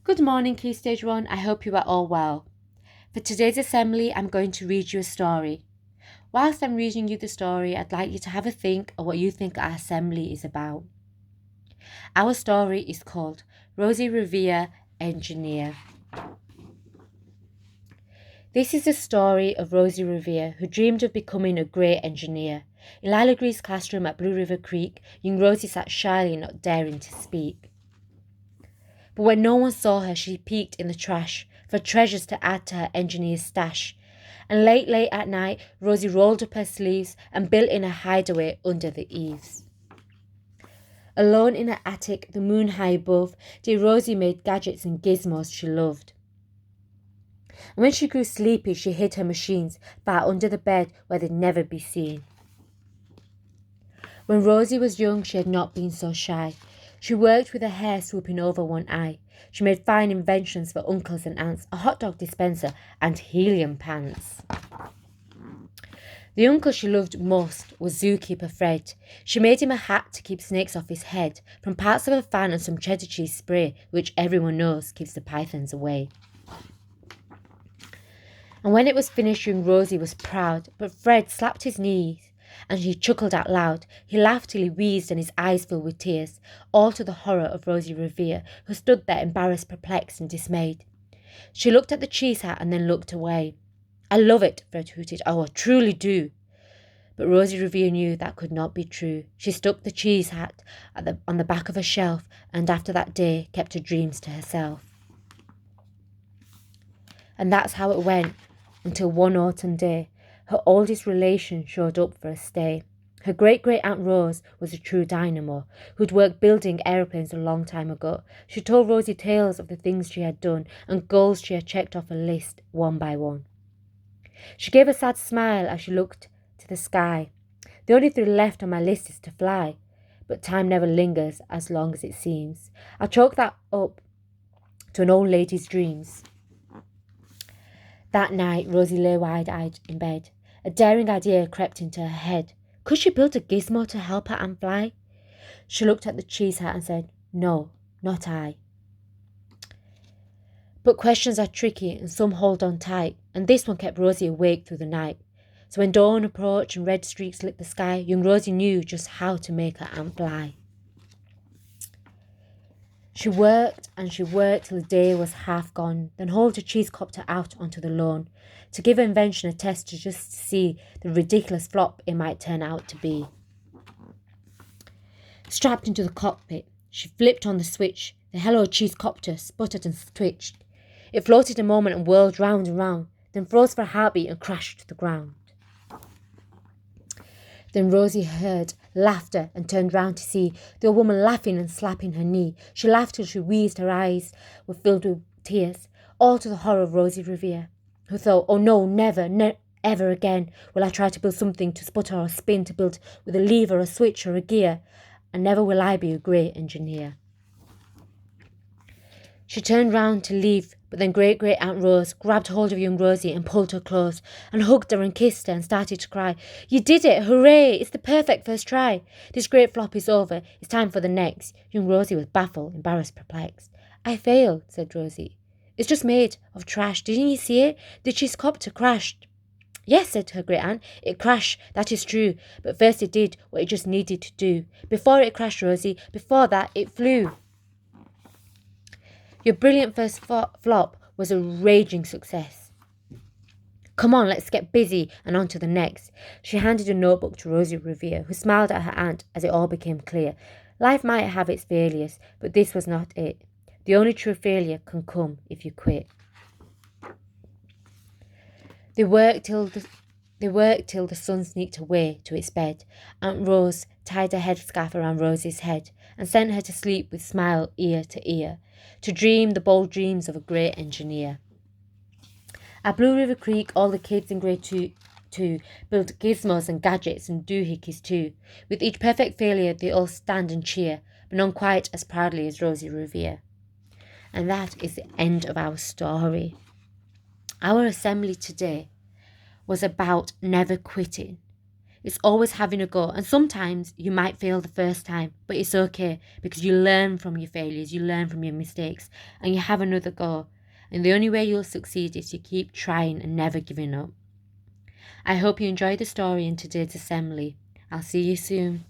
Good morning, Key Stage 1. I hope you are all well. For today's assembly, I'm going to read you a story. Whilst I'm reading you the story, I'd like you to have a think of what you think our assembly is about. Our story is called Rosie Revere, Engineer. This is the story of Rosie Revere, who dreamed of becoming a great engineer. In Lila Gree's classroom at Blue River Creek, young Rosie sat shyly, not daring to speak. But when no one saw her, she peeked in the trash for treasures to add to her engineer's stash. And late at night, Rosie rolled up her sleeves and built in a hideaway under the eaves. Alone in her attic, the moon high above, dear Rosie made gadgets and gizmos she loved. And when she grew sleepy, she hid her machines far under the bed where they'd never be seen. When Rosie was young, she had not been so shy. She worked with her hair swooping over one eye. She made fine inventions for uncles and aunts, a hot dog dispenser and helium pants. The uncle she loved most was zookeeper Fred. She made him a hat to keep snakes off his head, from parts of a fan and some cheddar cheese spray, which everyone knows keeps the pythons away. And when it was finished, young Rosie was proud, but Fred slapped his knees and he chuckled out loud. He laughed till he wheezed and his eyes filled with tears, all to the horror of Rosie Revere, who stood there embarrassed, perplexed and dismayed. She looked at the cheese hat and then looked away. "I love it," Fred hooted. "Oh, I truly do." But Rosie Revere knew that could not be true. She stuck the cheese hat on the back of a shelf and after that day kept her dreams to herself. And that's how it went until one autumn day. Her oldest relation showed up for a stay. Her great-great-aunt Rose was a true dynamo, who'd worked building aeroplanes a long time ago. She told Rosie tales of the things she had done and goals she had checked off a list one by one. She gave a sad smile as she looked to the sky. "The only thing left on my list is to fly. But time never lingers as long as it seems. I'll chalk that up to an old lady's dreams." That night, Rosie lay wide-eyed in bed. A daring idea crept into her head. Could she build a gizmo to help her aunt fly? She looked at the cheese hat and said, "No, not I." But questions are tricky and some hold on tight, and this one kept Rosie awake through the night. So when dawn approached and red streaks lit the sky, young Rosie knew just how to make her aunt fly. She worked and she worked till the day was half gone, then hauled her cheese copter out onto the lawn to give her invention a test to just see the ridiculous flop it might turn out to be. Strapped into the cockpit, she flipped on the switch. The Hello Cheese copter sputtered and twitched. It floated a moment and whirled round and round, then froze for a heartbeat and crashed to the ground. Then Rosie heard laughter and turned round to see the old woman laughing and slapping her knee. She laughed till she wheezed, her eyes were filled with tears, all to the horror of Rosie Revere, who thought, "Oh no, never, ever again will I try to build something to sputter or spin, to build with a lever, a switch or a gear, and never will I be a great engineer." She turned round to leave, but then great-great-aunt Rose grabbed hold of young Rosie and pulled her close and hugged her and kissed her and started to cry. "You did it! Hooray! It's the perfect first try. This great flop is over. It's time for the next." Young Rosie was baffled, embarrassed, perplexed. "I failed," said Rosie. "It's just made of trash. Didn't you see it? The cheese copter crashed." "Yes," said her great-aunt, "it crashed, that is true. But first it did what it just needed to do. Before it crashed, Rosie, before that, it flew. Your brilliant first flop was a raging success. Come on, let's get busy and on to the next." She handed a notebook to Rosie Revere, who smiled at her aunt as it all became clear. Life might have its failures, but this was not it. The only true failure can come if you quit. They worked till the sun sneaked away to its bed. Aunt Rose tied a headscarf around Rosie's head and sent her to sleep with smile ear to ear, to dream the bold dreams of a great engineer. At Blue River Creek, all the kids in grade 2 built gizmos and gadgets and doohickeys too. With each perfect failure, they all stand and cheer, but none quite as proudly as Rosie Revere. And that is the end of our story. Our assembly today was about never quitting. It's always having a go. And sometimes you might fail the first time, but it's okay because you learn from your failures, you learn from your mistakes, and you have another go. And the only way you'll succeed is to keep trying and never giving up. I hope you enjoyed the story in today's assembly. I'll see you soon.